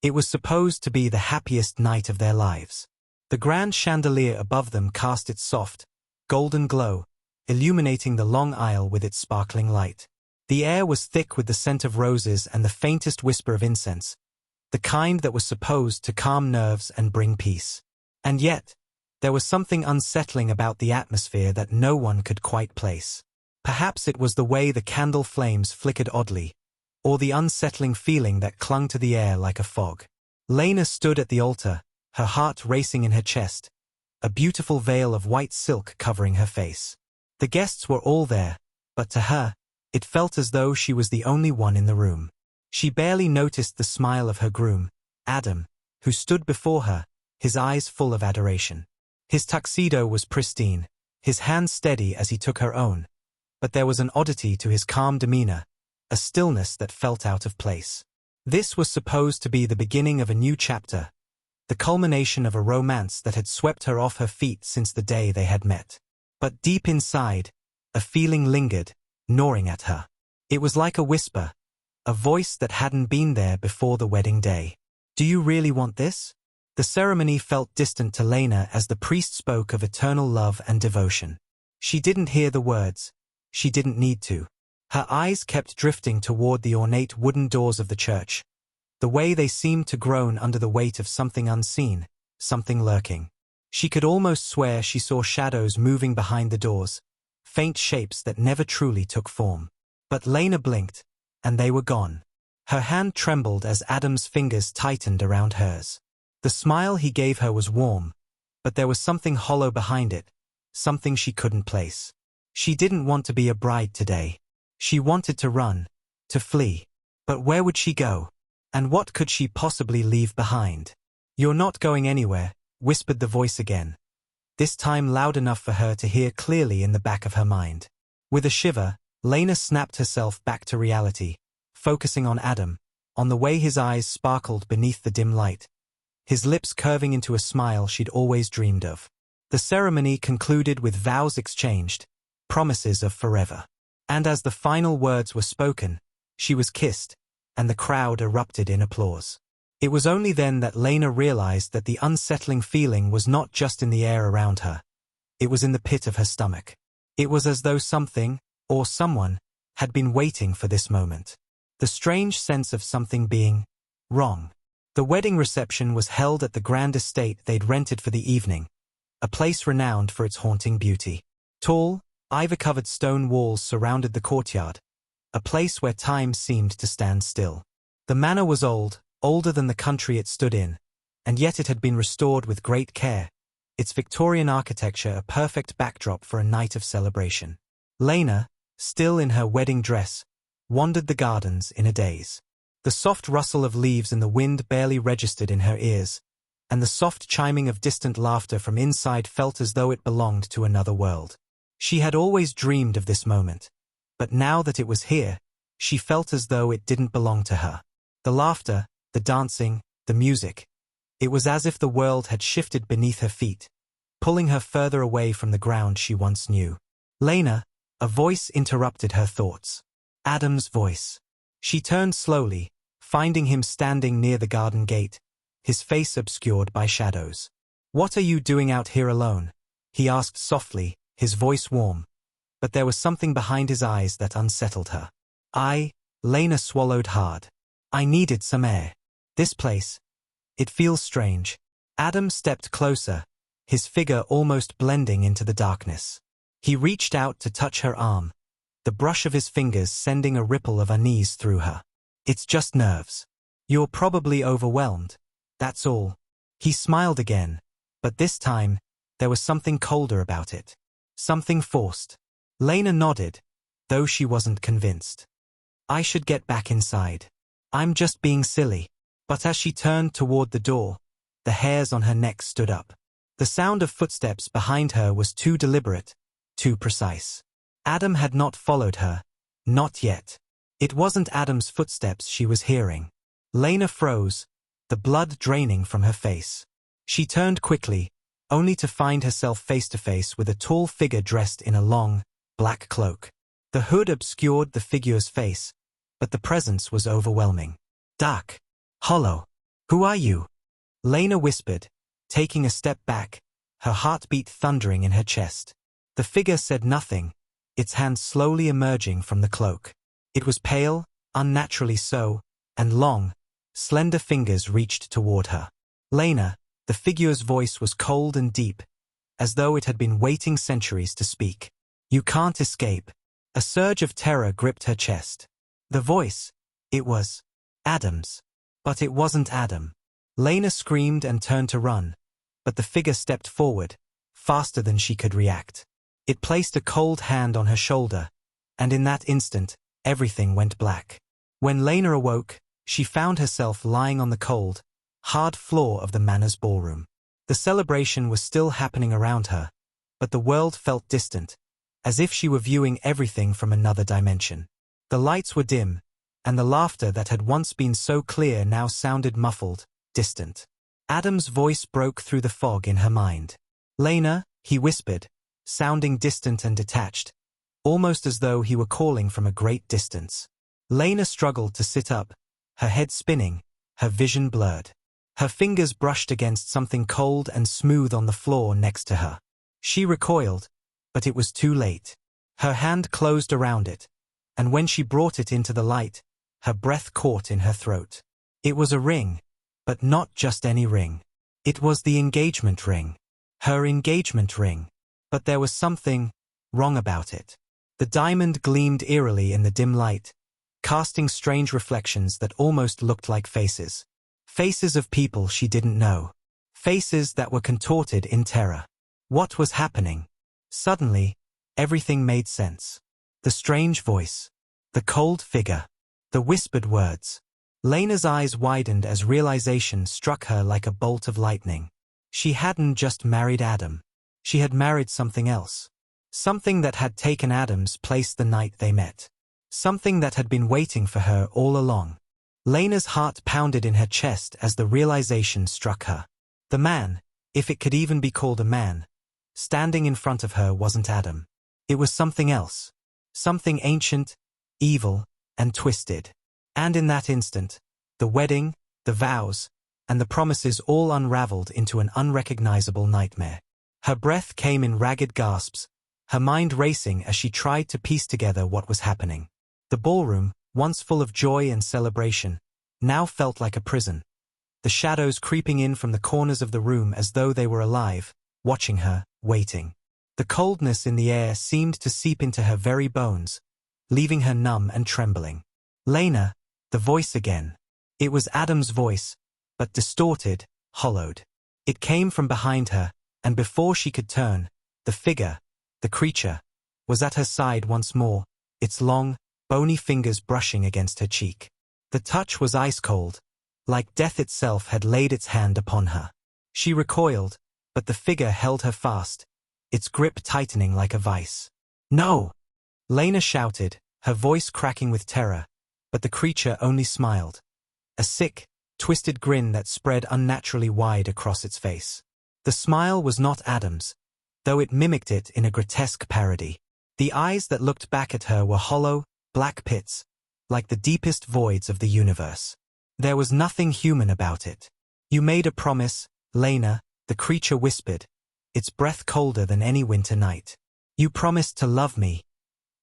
It was supposed to be the happiest night of their lives. The grand chandelier above them cast its soft, golden glow, illuminating the long aisle with its sparkling light. The air was thick with the scent of roses and the faintest whisper of incense, the kind that was supposed to calm nerves and bring peace. And yet, there was something unsettling about the atmosphere that no one could quite place. Perhaps it was the way the candle flames flickered oddly, or the unsettling feeling that clung to the air like a fog. Lena stood at the altar, her heart racing in her chest, a beautiful veil of white silk covering her face. The guests were all there, but to her, it felt as though she was the only one in the room. She barely noticed the smile of her groom, Adam, who stood before her, his eyes full of adoration. His tuxedo was pristine, his hand steady as he took her own, but there was an oddity to his calm demeanor, a stillness that felt out of place. This was supposed to be the beginning of a new chapter, the culmination of a romance that had swept her off her feet since the day they had met. But deep inside, a feeling lingered, gnawing at her. It was like a whisper, a voice that hadn't been there before the wedding day. "Do you really want this?" The ceremony felt distant to Lena as the priest spoke of eternal love and devotion. She didn't hear the words. She didn't need to. Her eyes kept drifting toward the ornate wooden doors of the church, the way they seemed to groan under the weight of something unseen, something lurking. She could almost swear she saw shadows moving behind the doors, faint shapes that never truly took form. But Lena blinked, and they were gone. Her hand trembled as Adam's fingers tightened around hers. The smile he gave her was warm, but there was something hollow behind it, something she couldn't place. She didn't want to be a bride today. She wanted to run, to flee. But where would she go? And what could she possibly leave behind? "You're not going anywhere," whispered the voice again, this time loud enough for her to hear clearly in the back of her mind. With a shiver, Lena snapped herself back to reality, focusing on Adam, on the way his eyes sparkled beneath the dim light, his lips curving into a smile she'd always dreamed of. The ceremony concluded with vows exchanged, promises of forever. And as the final words were spoken, she was kissed, and the crowd erupted in applause. It was only then that Lena realized that the unsettling feeling was not just in the air around her. It was in the pit of her stomach. It was as though something, or someone, had been waiting for this moment. The strange sense of something being wrong. The wedding reception was held at the grand estate they'd rented for the evening, a place renowned for its haunting beauty. Tall, ivy-covered stone walls surrounded the courtyard, a place where time seemed to stand still. The manor was old, older than the country it stood in, and yet it had been restored with great care, its Victorian architecture a perfect backdrop for a night of celebration. Lena, still in her wedding dress, wandered the gardens in a daze. The soft rustle of leaves in the wind barely registered in her ears, and the soft chiming of distant laughter from inside felt as though it belonged to another world. She had always dreamed of this moment, but now that it was here, she felt as though it didn't belong to her. The laughter, the dancing, the music. It was as if the world had shifted beneath her feet, pulling her further away from the ground she once knew. "Lena," a voice interrupted her thoughts. Adam's voice. She turned slowly, finding him standing near the garden gate, his face obscured by shadows. "What are you doing out here alone?" he asked softly, his voice warm, but there was something behind his eyes that unsettled her. Lena swallowed hard. "I needed some air. This place, it feels strange." Adam stepped closer, his figure almost blending into the darkness. He reached out to touch her arm, the brush of his fingers sending a ripple of unease through her. "It's just nerves. You're probably overwhelmed, that's all." He smiled again, but this time, there was something colder about it. Something forced. Lena nodded, though she wasn't convinced. "I should get back inside. I'm just being silly." But as she turned toward the door, the hairs on her neck stood up. The sound of footsteps behind her was too deliberate, too precise. Adam had not followed her, not yet. It wasn't Adam's footsteps she was hearing. Lena froze, the blood draining from her face. She turned quickly, only to find herself face to face with a tall figure dressed in a long, black cloak. The hood obscured the figure's face, but the presence was overwhelming. Dark, hollow, Who are you? Lena whispered, taking a step back, her heartbeat thundering in her chest. The figure said nothing, its hand slowly emerging from the cloak. It was pale, unnaturally so, and long, slender fingers reached toward her. Lena, the figure's voice was cold and deep, as though it had been waiting centuries to speak. You can't escape. A surge of terror gripped her chest. The voice, it was Adam's. But it wasn't Adam. Lena screamed and turned to run, but the figure stepped forward, faster than she could react. It placed a cold hand on her shoulder, and in that instant, everything went black. When Lena awoke, she found herself lying on the cold, hard floor of the manor's ballroom. The celebration was still happening around her, but the world felt distant, as if she were viewing everything from another dimension. The lights were dim, and the laughter that had once been so clear now sounded muffled, distant. Adam's voice broke through the fog in her mind. Lena, he whispered, sounding distant and detached, almost as though he were calling from a great distance. Lena struggled to sit up, her head spinning, her vision blurred. Her fingers brushed against something cold and smooth on the floor next to her. She recoiled, but it was too late. Her hand closed around it, and when she brought it into the light, her breath caught in her throat. It was a ring, but not just any ring. It was the engagement ring. Her engagement ring. But there was something wrong about it. The diamond gleamed eerily in the dim light, casting strange reflections that almost looked like faces. Faces of people she didn't know. Faces that were contorted in terror. What was happening? Suddenly, everything made sense. The strange voice. The cold figure. The whispered words. Lena's eyes widened as realization struck her like a bolt of lightning. She hadn't just married Adam. She had married something else. Something that had taken Adam's place the night they met. Something that had been waiting for her all along. Lena's heart pounded in her chest as the realization struck her. The man, if it could even be called a man, standing in front of her wasn't Adam. It was something else. Something ancient, evil, and twisted. And in that instant, the wedding, the vows, and the promises all unraveled into an unrecognizable nightmare. Her breath came in ragged gasps, her mind racing as she tried to piece together what was happening. The ballroom, once full of joy and celebration, now felt like a prison. The shadows creeping in from the corners of the room as though they were alive, watching her, waiting. The coldness in the air seemed to seep into her very bones, leaving her numb and trembling. Lena, the voice again. It was Adam's voice, but distorted, hollowed. It came from behind her, and before she could turn, the figure, the creature, was at her side once more, its long, bony fingers brushing against her cheek. The touch was ice-cold, like death itself had laid its hand upon her. She recoiled, but the figure held her fast, its grip tightening like a vice. "No!" Lena shouted, her voice cracking with terror, but the creature only smiled. A sick, twisted grin that spread unnaturally wide across its face. The smile was not Adam's, though it mimicked it in a grotesque parody. The eyes that looked back at her were hollow, black pits, like the deepest voids of the universe. There was nothing human about it. "You made a promise, Lena," the creature whispered, its breath colder than any winter night. "You promised to love me.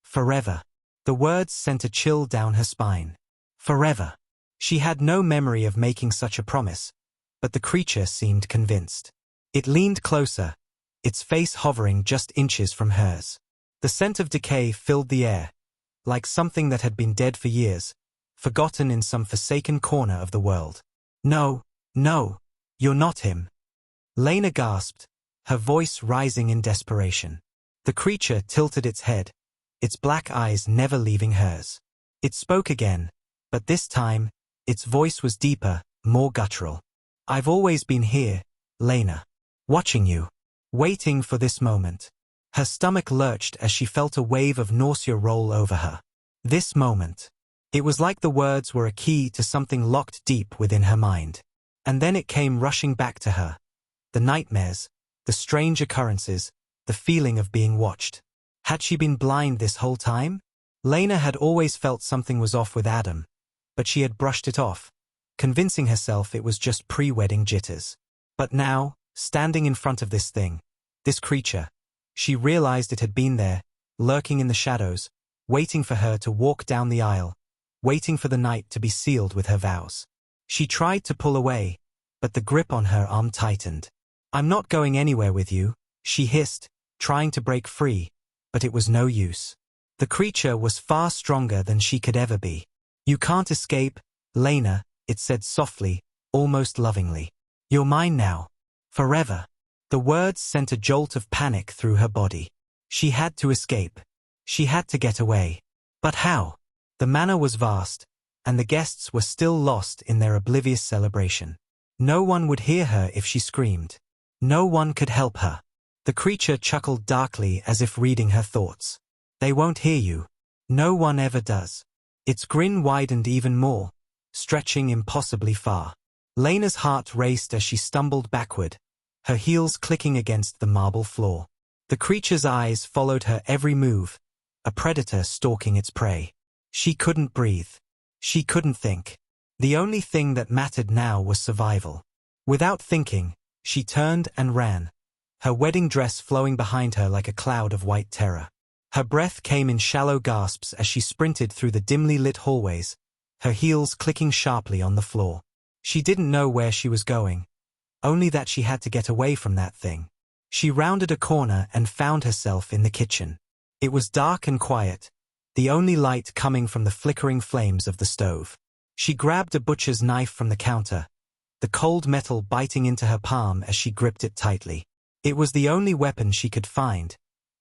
Forever." The words sent a chill down her spine. Forever. She had no memory of making such a promise, but the creature seemed convinced. It leaned closer, its face hovering just inches from hers. The scent of decay filled the air, like something that had been dead for years, forgotten in some forsaken corner of the world. "No, no, you're not him." Lena gasped, her voice rising in desperation. The creature tilted its head, its black eyes never leaving hers. It spoke again, but this time, its voice was deeper, more guttural. "I've always been here, Lena. Watching you. Waiting for this moment." Her stomach lurched as she felt a wave of nausea roll over her. This moment. It was like the words were a key to something locked deep within her mind. And then it came rushing back to her. The nightmares, the strange occurrences, the feeling of being watched. Had she been blind this whole time? Lena had always felt something was off with Adam, but she had brushed it off, convincing herself it was just pre-wedding jitters. But now, standing in front of this thing, this creature, she realized it had been there, lurking in the shadows, waiting for her to walk down the aisle, waiting for the night to be sealed with her vows. She tried to pull away, but the grip on her arm tightened. "I'm not going anywhere with you," she hissed, trying to break free, but it was no use. The creature was far stronger than she could ever be. "You can't escape, Lena," it said softly, almost lovingly. "You're mine now. Forever." The words sent a jolt of panic through her body. She had to escape. She had to get away. But how? The manor was vast, and the guests were still lost in their oblivious celebration. No one would hear her if she screamed. No one could help her. The creature chuckled darkly as if reading her thoughts. "They won't hear you. No one ever does." Its grin widened even more, stretching impossibly far. Lena's heart raced as she stumbled backward, her heels clicking against the marble floor. The creature's eyes followed her every move, a predator stalking its prey. She couldn't breathe. She couldn't think. The only thing that mattered now was survival. Without thinking, she turned and ran, her wedding dress flowing behind her like a cloud of white terror. Her breath came in shallow gasps as she sprinted through the dimly lit hallways, her heels clicking sharply on the floor. She didn't know where she was going, only that she had to get away from that thing. She rounded a corner and found herself in the kitchen. It was dark and quiet, the only light coming from the flickering flames of the stove. She grabbed a butcher's knife from the counter, the cold metal biting into her palm as she gripped it tightly. It was the only weapon she could find,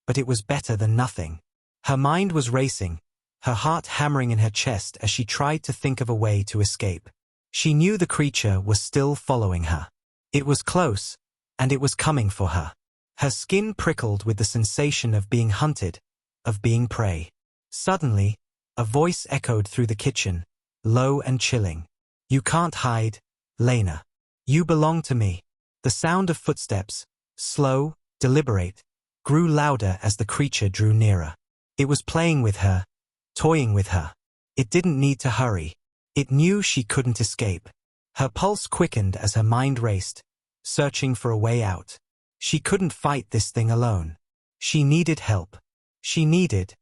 but it was better than nothing. Her mind was racing, her heart hammering in her chest as she tried to think of a way to escape. She knew the creature was still following her. It was close, and it was coming for her. Her skin prickled with the sensation of being hunted, of being prey. Suddenly, a voice echoed through the kitchen, low and chilling. "You can't hide, Lena. You belong to me." The sound of footsteps, slow, deliberate, grew louder as the creature drew nearer. It was playing with her, toying with her. It didn't need to hurry. It knew she couldn't escape. Her pulse quickened as her mind raced, searching for a way out. She couldn't fight this thing alone. She needed help. She needed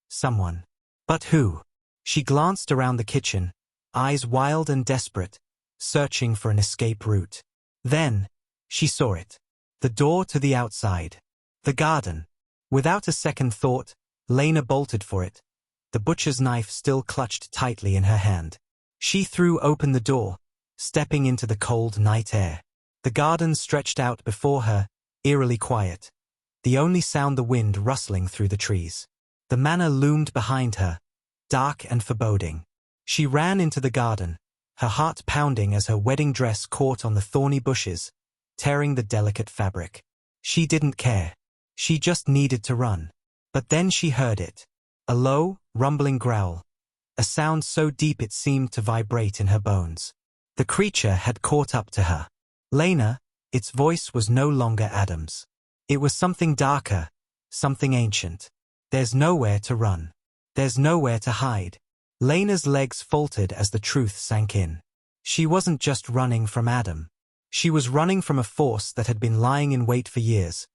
someone. But who? She glanced around the kitchen, eyes wild and desperate, searching for an escape route. Then, she saw it. The door to the outside. The garden. Without a second thought, Lena bolted for it, the butcher's knife still clutched tightly in her hand. She threw open the door, stepping into the cold night air. The garden stretched out before her, eerily quiet, the only sound the wind rustling through the trees. The manor loomed behind her, dark and foreboding. She ran into the garden, her heart pounding as her wedding dress caught on the thorny bushes, tearing the delicate fabric. She didn't care. She just needed to run. But then she heard it. A low, rumbling growl. A sound so deep it seemed to vibrate in her bones. The creature had caught up to her. Lena, its voice was no longer Adam's. It was something darker, something ancient. There's nowhere to run. There's nowhere to hide. Lena's legs faltered as the truth sank in. She wasn't just running from Adam. She was running from a force that had been lying in wait for years,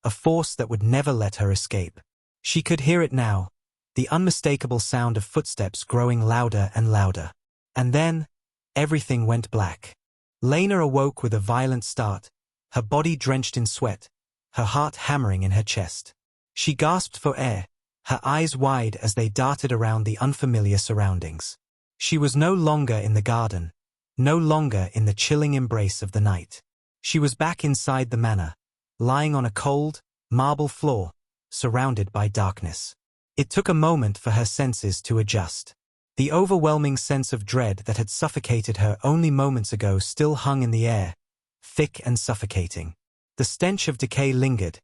a force that would never let her escape. She could hear it now, the unmistakable sound of footsteps growing louder and louder. And then, everything went black. Lena awoke with a violent start, her body drenched in sweat, her heart hammering in her chest. She gasped for air, her eyes wide as they darted around the unfamiliar surroundings. She was no longer in the garden, no longer in the chilling embrace of the night. She was back inside the manor, lying on a cold, marble floor, surrounded by darkness. It took a moment for her senses to adjust. The overwhelming sense of dread that had suffocated her only moments ago still hung in the air, thick and suffocating. The stench of decay lingered,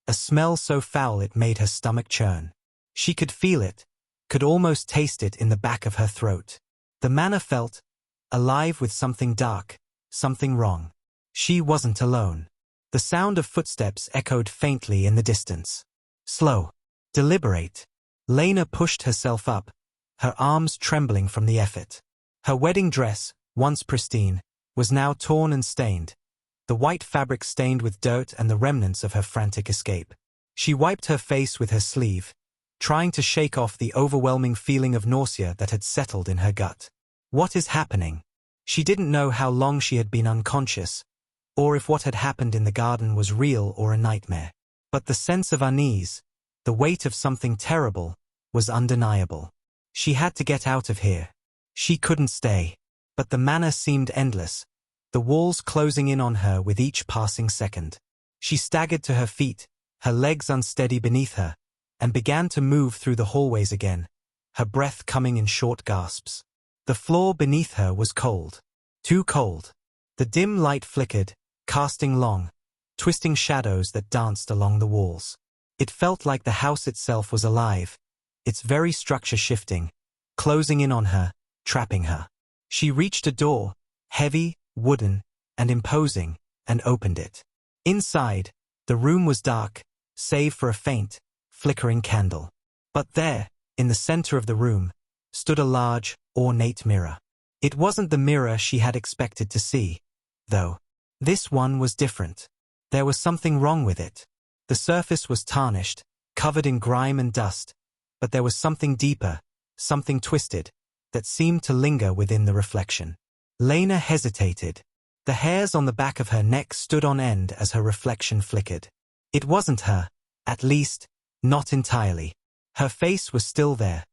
a smell so foul it made her stomach churn. She could feel it, could almost taste it in the back of her throat. The manor felt alive with something dark, something wrong. She wasn't alone. The sound of footsteps echoed faintly in the distance. Slow, deliberate. Lena pushed herself up, her arms trembling from the effort. Her wedding dress, once pristine, was now torn and stained, the white fabric stained with dirt and the remnants of her frantic escape. She wiped her face with her sleeve, trying to shake off the overwhelming feeling of nausea that had settled in her gut. What is happening? She didn't know how long she had been unconscious, or if what had happened in the garden was real or a nightmare. But the sense of unease, the weight of something terrible, was undeniable. She had to get out of here. She couldn't stay. But the manor seemed endless, the walls closing in on her with each passing second. She staggered to her feet, her legs unsteady beneath her, and began to move through the hallways again, her breath coming in short gasps. The floor beneath her was cold. Too cold. The dim light flickered, casting long, twisting shadows that danced along the walls. It felt like the house itself was alive, its very structure shifting, closing in on her, trapping her. She reached a door, heavy, wooden, and imposing, and opened it. Inside, the room was dark, save for a faint, flickering candle. But there, in the center of the room, stood a large, ornate mirror. It wasn't the mirror she had expected to see, though. This one was different. There was something wrong with it. The surface was tarnished, covered in grime and dust, but there was something deeper, something twisted, that seemed to linger within the reflection. Lena hesitated. The hairs on the back of her neck stood on end as her reflection flickered. It wasn't her, at least, not entirely. Her face was still there,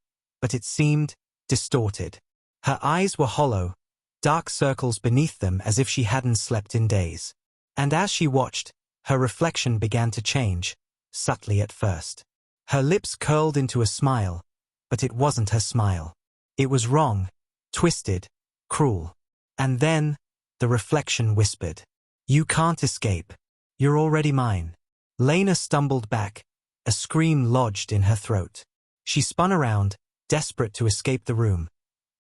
but it seemed distorted. Her eyes were hollow, dark circles beneath them as if she hadn't slept in days. And as she watched, her reflection began to change, subtly at first. Her lips curled into a smile, but it wasn't her smile. It was wrong, twisted, cruel. And then, the reflection whispered, "You can't escape. You're already mine." Lena stumbled back, a scream lodged in her throat. She spun around, desperate to escape the room,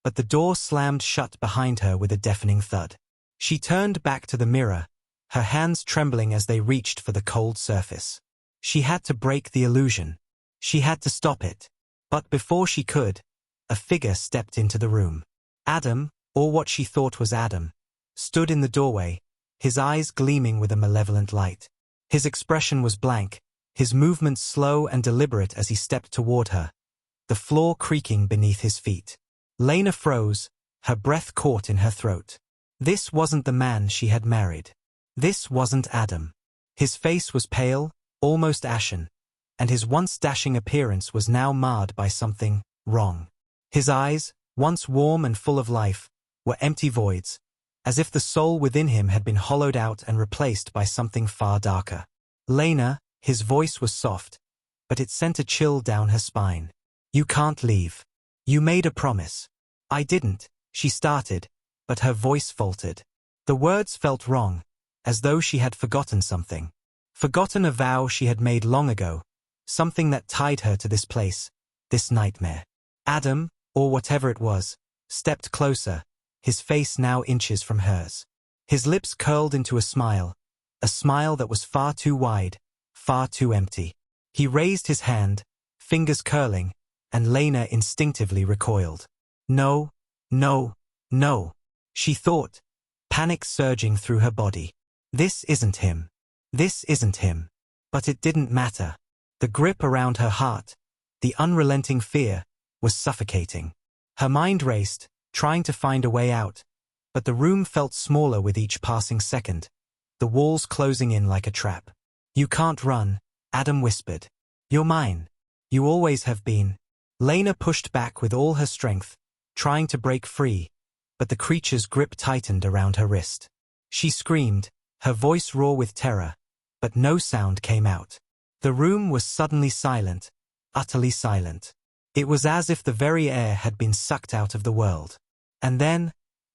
but the door slammed shut behind her with a deafening thud. She turned back to the mirror, her hands trembling as they reached for the cold surface. She had to break the illusion. She had to stop it. But before she could, a figure stepped into the room. Adam, or what she thought was Adam, stood in the doorway, his eyes gleaming with a malevolent light. His expression was blank, his movements slow and deliberate as he stepped toward her, the floor creaking beneath his feet. Lena froze, her breath caught in her throat. This wasn't the man she had married. This wasn't Adam. His face was pale, almost ashen, and his once dashing appearance was now marred by something wrong. His eyes, once warm and full of life, were empty voids, as if the soul within him had been hollowed out and replaced by something far darker. Lena, his voice was soft, but it sent a chill down her spine. "You can't leave. You made a promise." "I didn't," she started, but her voice faltered. The words felt wrong, as though she had forgotten something. Forgotten a vow she had made long ago, something that tied her to this place, this nightmare. Adam, or whatever it was, stepped closer, his face now inches from hers. His lips curled into a smile that was far too wide, far too empty. He raised his hand, fingers curling, and Lena instinctively recoiled. "No, no, no," she thought, panic surging through her body. This isn't him. This isn't him. But it didn't matter. The grip around her heart, the unrelenting fear, was suffocating. Her mind raced, trying to find a way out, but the room felt smaller with each passing second, the walls closing in like a trap. "You can't run," Adam whispered. "You're mine. You always have been." Lena pushed back with all her strength, trying to break free, but the creature's grip tightened around her wrist. She screamed, her voice raw with terror, but no sound came out. The room was suddenly silent, utterly silent. It was as if the very air had been sucked out of the world. And then,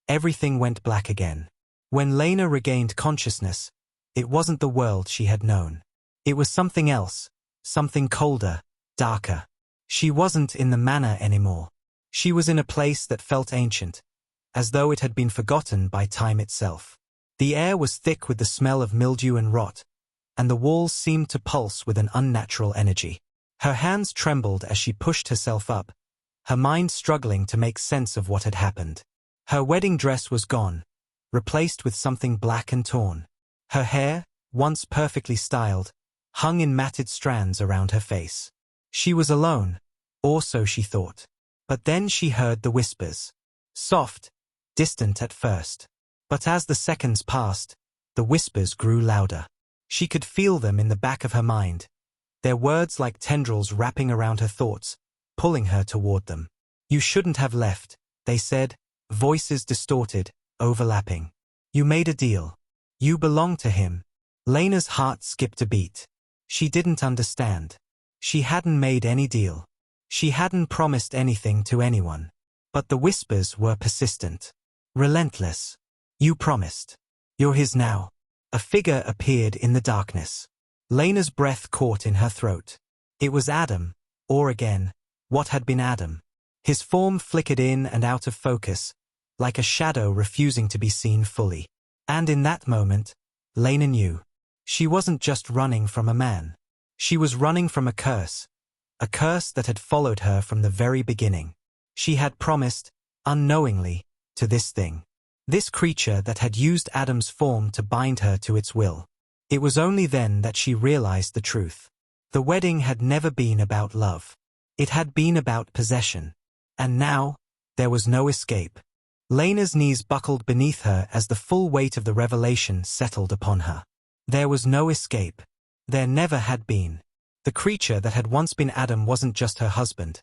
everything went black again. When Lena regained consciousness, it wasn't the world she had known. It was something else, something colder, darker. She wasn't in the manor anymore. She was in a place that felt ancient, as though it had been forgotten by time itself. The air was thick with the smell of mildew and rot, and the walls seemed to pulse with an unnatural energy. Her hands trembled as she pushed herself up, her mind struggling to make sense of what had happened. Her wedding dress was gone, replaced with something black and torn. Her hair, once perfectly styled, hung in matted strands around her face. She was alone, or so she thought. But then she heard the whispers. Soft, distant at first. But as the seconds passed, the whispers grew louder. She could feel them in the back of her mind, their words like tendrils wrapping around her thoughts, pulling her toward them. You shouldn't have left, they said, voices distorted, overlapping. You made a deal. You belong to him. Lena's heart skipped a beat. She didn't understand. She hadn't made any deal. She hadn't promised anything to anyone. But the whispers were persistent. Relentless. You promised. You're his now. A figure appeared in the darkness. Lena's breath caught in her throat. It was Adam, or again, what had been Adam. His form flickered in and out of focus, like a shadow refusing to be seen fully. And in that moment, Lena knew. She wasn't just running from a man. She was running from a curse that had followed her from the very beginning. She had promised, unknowingly, to this thing. This creature that had used Adam's form to bind her to its will. It was only then that she realized the truth. The wedding had never been about love. It had been about possession. And now, there was no escape. Lena's knees buckled beneath her as the full weight of the revelation settled upon her. There was no escape. There never had been. The creature that had once been Adam wasn't just her husband.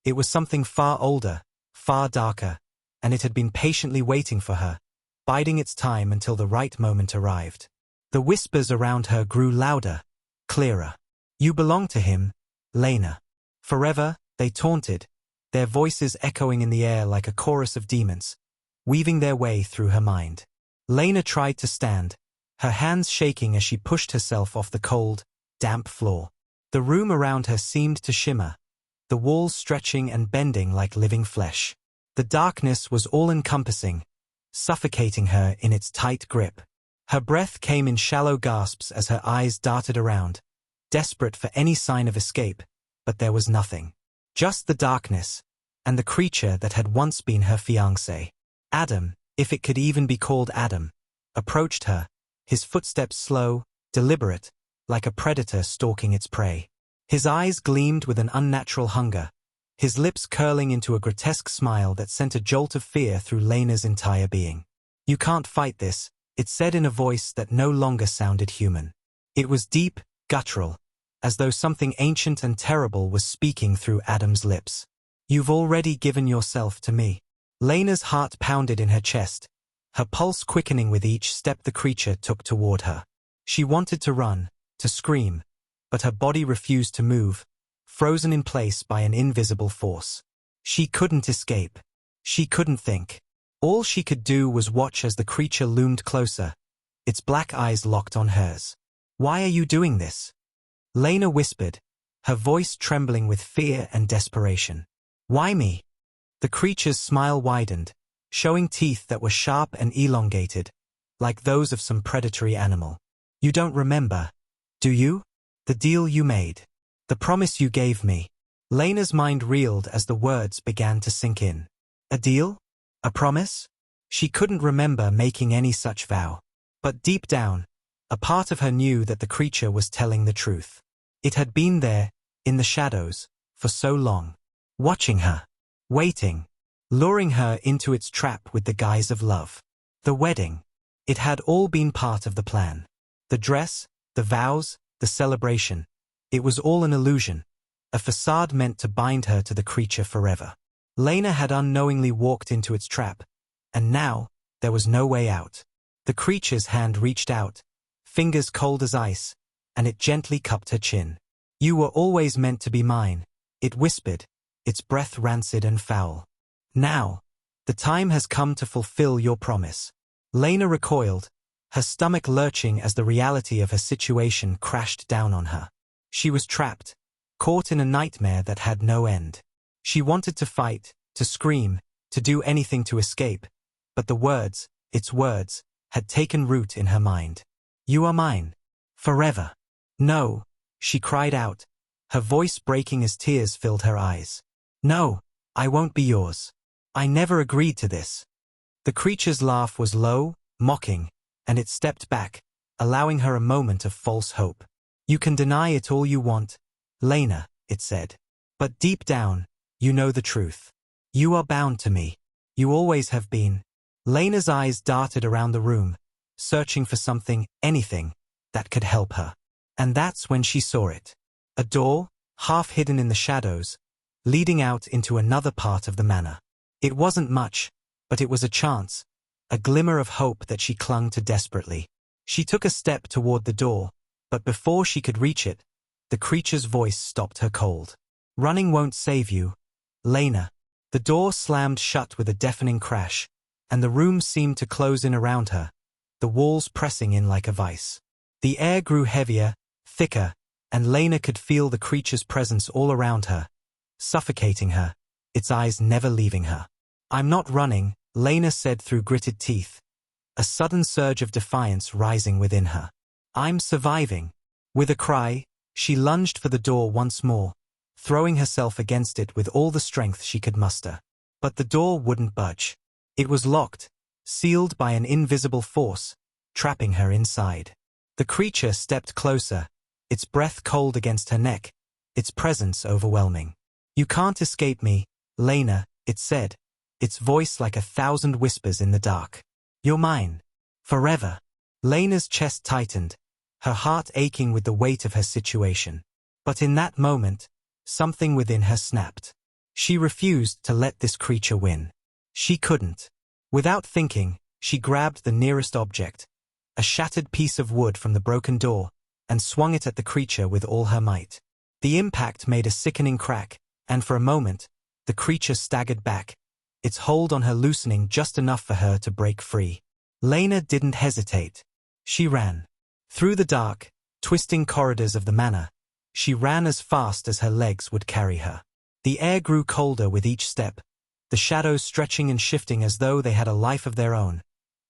It was something far older, far darker, and it had been patiently waiting for her, biding its time until the right moment arrived. The whispers around her grew louder, clearer. You belong to him, Lena. Forever, they taunted, their voices echoing in the air like a chorus of demons, weaving their way through her mind. Lena tried to stand, her hands shaking as she pushed herself off the cold, damp floor. The room around her seemed to shimmer, the walls stretching and bending like living flesh. The darkness was all-encompassing, suffocating her in its tight grip. Her breath came in shallow gasps as her eyes darted around, desperate for any sign of escape, but there was nothing. Just the darkness, and the creature that had once been her fiancé. Adam, if it could even be called Adam, approached her, his footsteps slow, deliberate, like a predator stalking its prey. His eyes gleamed with an unnatural hunger, his lips curling into a grotesque smile that sent a jolt of fear through Lena's entire being. You can't fight this, it said in a voice that no longer sounded human. It was deep, guttural, as though something ancient and terrible was speaking through Adam's lips. You've already given yourself to me. Lena's heart pounded in her chest, her pulse quickening with each step the creature took toward her. She wanted to run, to scream, but her body refused to move, frozen in place by an invisible force. She couldn't escape. She couldn't think. All she could do was watch as the creature loomed closer, its black eyes locked on hers. Why are you doing this? Lena whispered, her voice trembling with fear and desperation. Why me? The creature's smile widened, showing teeth that were sharp and elongated, like those of some predatory animal. You don't remember, do you? The deal you made. The promise you gave me. Lena's mind reeled as the words began to sink in. A deal? A promise? She couldn't remember making any such vow. But deep down, a part of her knew that the creature was telling the truth. It had been there, in the shadows, for so long. Watching her. Waiting. Luring her into its trap with the guise of love. The wedding. It had all been part of the plan. The dress, the vows, the celebration. It was all an illusion. A facade meant to bind her to the creature forever. Lena had unknowingly walked into its trap, and now, there was no way out. The creature's hand reached out, fingers cold as ice, and it gently cupped her chin. You were always meant to be mine, it whispered, its breath rancid and foul. Now, the time has come to fulfill your promise. Lena recoiled, her stomach lurching as the reality of her situation crashed down on her. She was trapped, caught in a nightmare that had no end. She wanted to fight, to scream, to do anything to escape, but the words, its words, had taken root in her mind. You are mine. Forever. No, she cried out, her voice breaking as tears filled her eyes. No, I won't be yours. I never agreed to this. The creature's laugh was low, mocking, and it stepped back, allowing her a moment of false hope. "You can deny it all you want, Lena," it said. "But deep down, you know the truth. You are bound to me. You always have been." Lena's eyes darted around the room, searching for something, anything, that could help her. And that's when she saw it. A door, half hidden in the shadows, leading out into another part of the manor. It wasn't much, but it was a chance, a glimmer of hope that she clung to desperately. She took a step toward the door, but before she could reach it, the creature's voice stopped her cold. "Running won't save you, Lena." The door slammed shut with a deafening crash, and the room seemed to close in around her, the walls pressing in like a vice. The air grew heavier, thicker, and Lena could feel the creature's presence all around her, suffocating her, its eyes never leaving her. "I'm not running," Lena said through gritted teeth, a sudden surge of defiance rising within her. "I'm surviving." With a cry, she lunged for the door once more, throwing herself against it with all the strength she could muster. But the door wouldn't budge. It was locked, sealed by an invisible force, trapping her inside. The creature stepped closer, its breath cold against her neck, its presence overwhelming. "You can't escape me, Lena," it said, its voice like 1,000 whispers in the dark. "You're mine. Forever." Lena's chest tightened, her heart aching with the weight of her situation. But in that moment, something within her snapped. She refused to let this creature win. She couldn't. Without thinking, she grabbed the nearest object, a shattered piece of wood from the broken door, and swung it at the creature with all her might. The impact made a sickening crack, and for a moment, the creature staggered back, its hold on her loosening just enough for her to break free. Lena didn't hesitate. She ran. Through the dark, twisting corridors of the manor, she ran as fast as her legs would carry her. The air grew colder with each step, the shadows stretching and shifting as though they had a life of their own,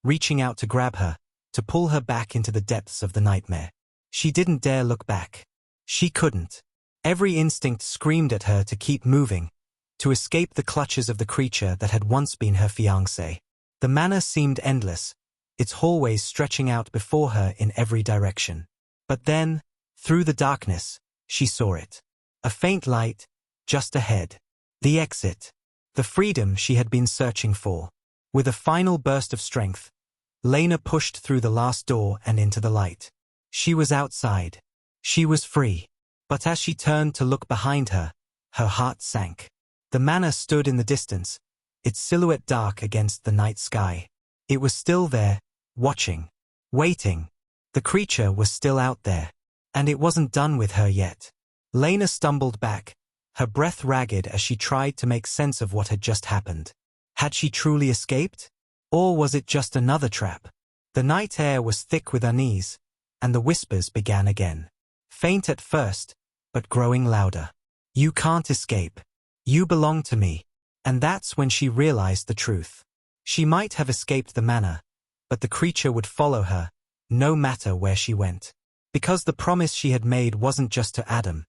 reaching out to grab her, to pull her back into the depths of the nightmare. She didn't dare look back. She couldn't. Every instinct screamed at her to keep moving, to escape the clutches of the creature that had once been her fiancé. The manor seemed endless, its hallways stretching out before her in every direction. But then, through the darkness, she saw it. A faint light, just ahead. The exit. The freedom she had been searching for. With a final burst of strength, Lena pushed through the last door and into the light. She was outside. She was free. But as she turned to look behind her, her heart sank. The manor stood in the distance, its silhouette dark against the night sky. It was still there, watching, waiting. The creature was still out there, and it wasn't done with her yet. Lena stumbled back, her breath ragged as she tried to make sense of what had just happened. Had she truly escaped? Or was it just another trap? The night air was thick with unease, and the whispers began again. Faint at first, but growing louder. "You can't escape. You belong to me." And that's when she realized the truth. She might have escaped the manor, but the creature would follow her, no matter where she went. Because the promise she had made wasn't just to Adam.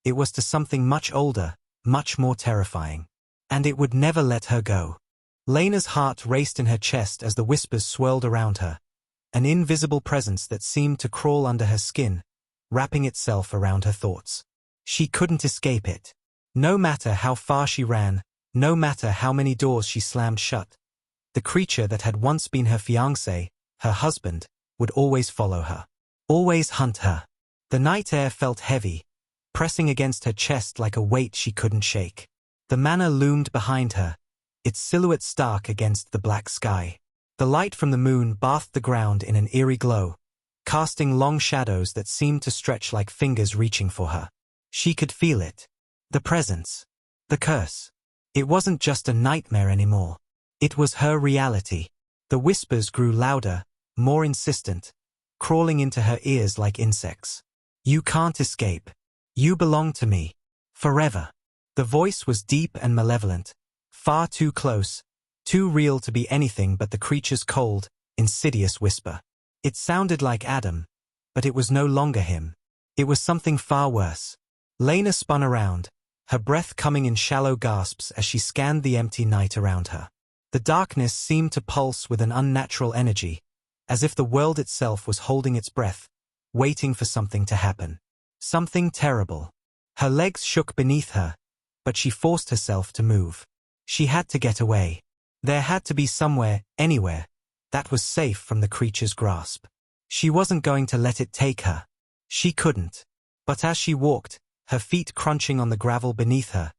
It was to something much older, much more terrifying. And it would never let her go. Lena's heart raced in her chest as the whispers swirled around her, an invisible presence that seemed to crawl under her skin, wrapping itself around her thoughts. She couldn't escape it. No matter how far she ran, no matter how many doors she slammed shut, the creature that had once been her fiancé, her husband, would always follow her. Always hunt her. The night air felt heavy, pressing against her chest like a weight she couldn't shake. The manor loomed behind her, its silhouette stark against the black sky. The light from the moon bathed the ground in an eerie glow, casting long shadows that seemed to stretch like fingers reaching for her. She could feel it. The presence. The curse. It wasn't just a nightmare anymore. It was her reality. The whispers grew louder, more insistent, crawling into her ears like insects. "You can't escape. You belong to me. Forever." The voice was deep and malevolent, far too close, too real to be anything but the creature's cold, insidious whisper. It sounded like Adam, but it was no longer him. It was something far worse. Lena spun around, her breath coming in shallow gasps as she scanned the empty night around her. The darkness seemed to pulse with an unnatural energy, as if the world itself was holding its breath, waiting for something to happen. Something terrible. Her legs shook beneath her, but she forced herself to move. She had to get away. There had to be somewhere, anywhere, that was safe from the creature's grasp. She wasn't going to let it take her. She couldn't. But as she walked, her feet crunching on the gravel beneath her,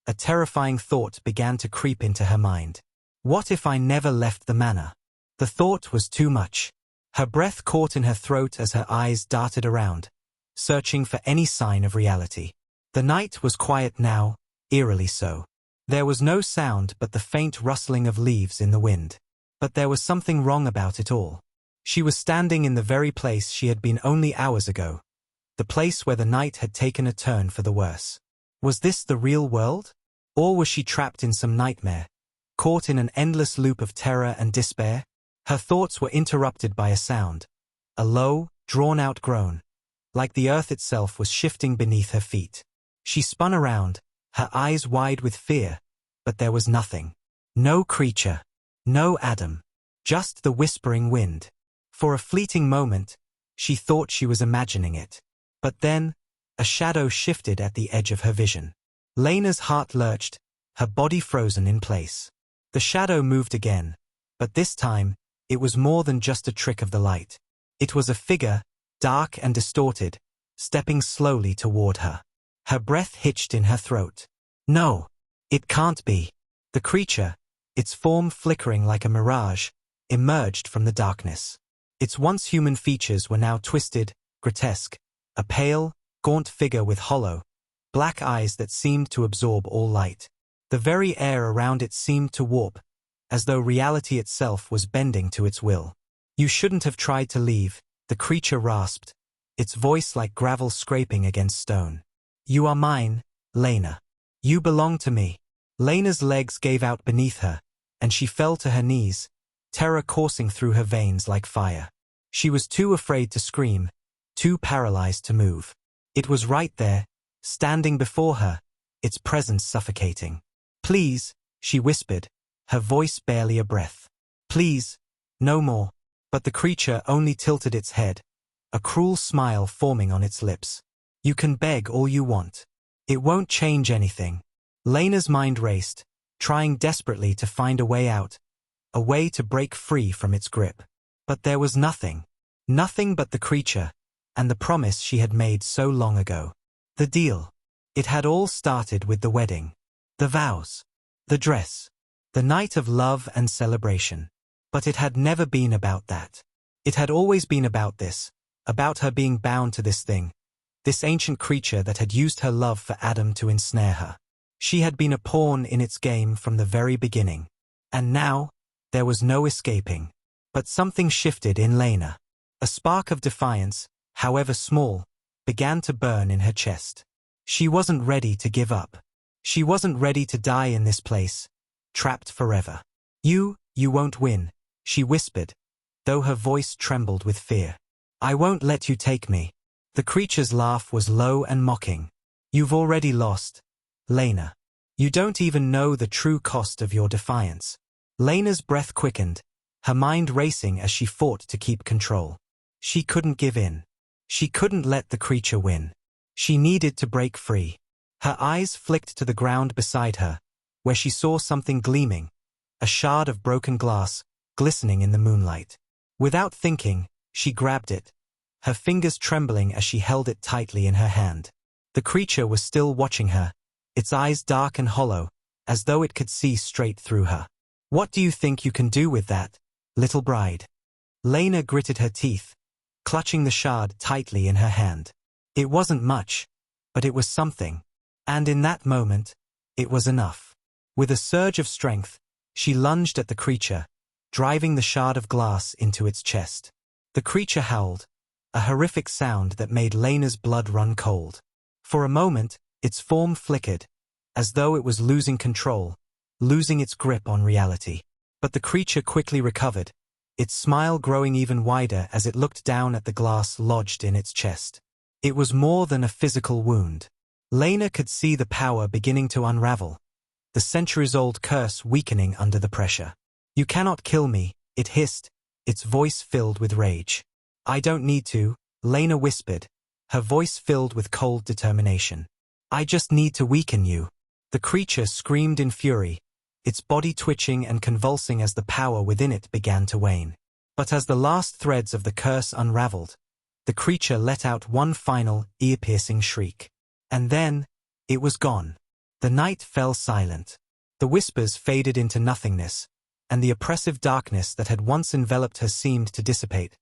a terrifying thought began to creep into her mind. What if I never left the manor? The thought was too much. Her breath caught in her throat as her eyes darted around, searching for any sign of reality. The night was quiet now, eerily so. There was no sound but the faint rustling of leaves in the wind. But there was something wrong about it all. She was standing in the very place she had been only hours ago, the place where the night had taken a turn for the worse. Was this the real world? Or was she trapped in some nightmare, caught in an endless loop of terror and despair? Her thoughts were interrupted by a sound, a low, drawn-out groan, like the earth itself was shifting beneath her feet. She spun around, her eyes wide with fear, but there was nothing. No creature. No Adam. Just the whispering wind. For a fleeting moment, she thought she was imagining it. But then, a shadow shifted at the edge of her vision. Lena's heart lurched, her body frozen in place. The shadow moved again, but this time, it was more than just a trick of the light. It was a figure, dark and distorted, stepping slowly toward her. Her breath hitched in her throat. No, it can't be. The creature, its form flickering like a mirage, emerged from the darkness. Its once human features were now twisted, grotesque, a pale, gaunt figure with hollow, black eyes that seemed to absorb all light. The very air around it seemed to warp, as though reality itself was bending to its will. You shouldn't have tried to leave, the creature rasped, its voice like gravel scraping against stone. You are mine, Lena. You belong to me. Lena's legs gave out beneath her, and she fell to her knees, terror coursing through her veins like fire. She was too afraid to scream, too paralyzed to move. It was right there, standing before her, its presence suffocating. Please, she whispered, her voice barely a breath. Please, no more. But the creature only tilted its head, a cruel smile forming on its lips. You can beg all you want. It won't change anything. Lena's mind raced, trying desperately to find a way out, a way to break free from its grip. But there was nothing. Nothing but the creature, and the promise she had made so long ago. The deal. It had all started with the wedding. The vows. The dress. The night of love and celebration. But it had never been about that. It had always been about this, about her being bound to this thing, this ancient creature that had used her love for Adam to ensnare her. She had been a pawn in its game from the very beginning. And now, there was no escaping. But something shifted in Lena. A spark of defiance, however small, began to burn in her chest. She wasn't ready to give up. She wasn't ready to die in this place, trapped forever. You won't win, she whispered, though her voice trembled with fear. I won't let you take me. The creature's laugh was low and mocking. You've already lost, Lena. You don't even know the true cost of your defiance. Lena's breath quickened, her mind racing as she fought to keep control. She couldn't give in. She couldn't let the creature win. She needed to break free. Her eyes flicked to the ground beside her, where she saw something gleaming, a shard of broken glass, glistening in the moonlight. Without thinking, she grabbed it, her fingers trembling as she held it tightly in her hand. The creature was still watching her, its eyes dark and hollow, as though it could see straight through her. What do you think you can do with that, little bride? Lena gritted her teeth, clutching the shard tightly in her hand. It wasn't much, but it was something. And in that moment, it was enough. With a surge of strength, she lunged at the creature, driving the shard of glass into its chest. The creature howled, a horrific sound that made Lena's blood run cold. For a moment, its form flickered, as though it was losing control, losing its grip on reality. But the creature quickly recovered, its smile growing even wider as it looked down at the glass lodged in its chest. It was more than a physical wound. Lena could see the power beginning to unravel, the centuries-old curse weakening under the pressure. "You cannot kill me," it hissed, its voice filled with rage. "I don't need to," Lena whispered, her voice filled with cold determination. "I just need to weaken you." The creature screamed in fury, its body twitching and convulsing as the power within it began to wane. But as the last threads of the curse unraveled, the creature let out one final, ear-piercing shriek. And then, it was gone. The night fell silent. The whispers faded into nothingness, and the oppressive darkness that had once enveloped her seemed to dissipate,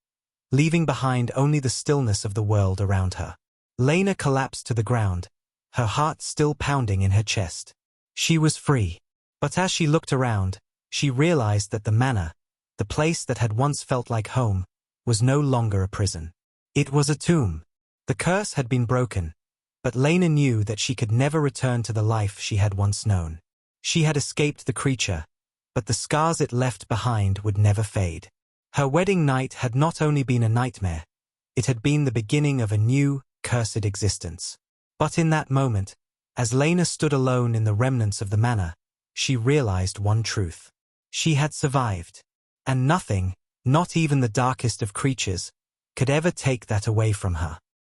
leaving behind only the stillness of the world around her. Lena collapsed to the ground, her heart still pounding in her chest. She was free. But as she looked around, she realized that the manor, the place that had once felt like home, was no longer a prison. It was a tomb. The curse had been broken, but Lena knew that she could never return to the life she had once known. She had escaped the creature, but the scars it left behind would never fade. Her wedding night had not only been a nightmare, it had been the beginning of a new, cursed existence. But in that moment, as Lena stood alone in the remnants of the manor, she realized one truth. She had survived. And nothing, not even the darkest of creatures, could ever take that away from her.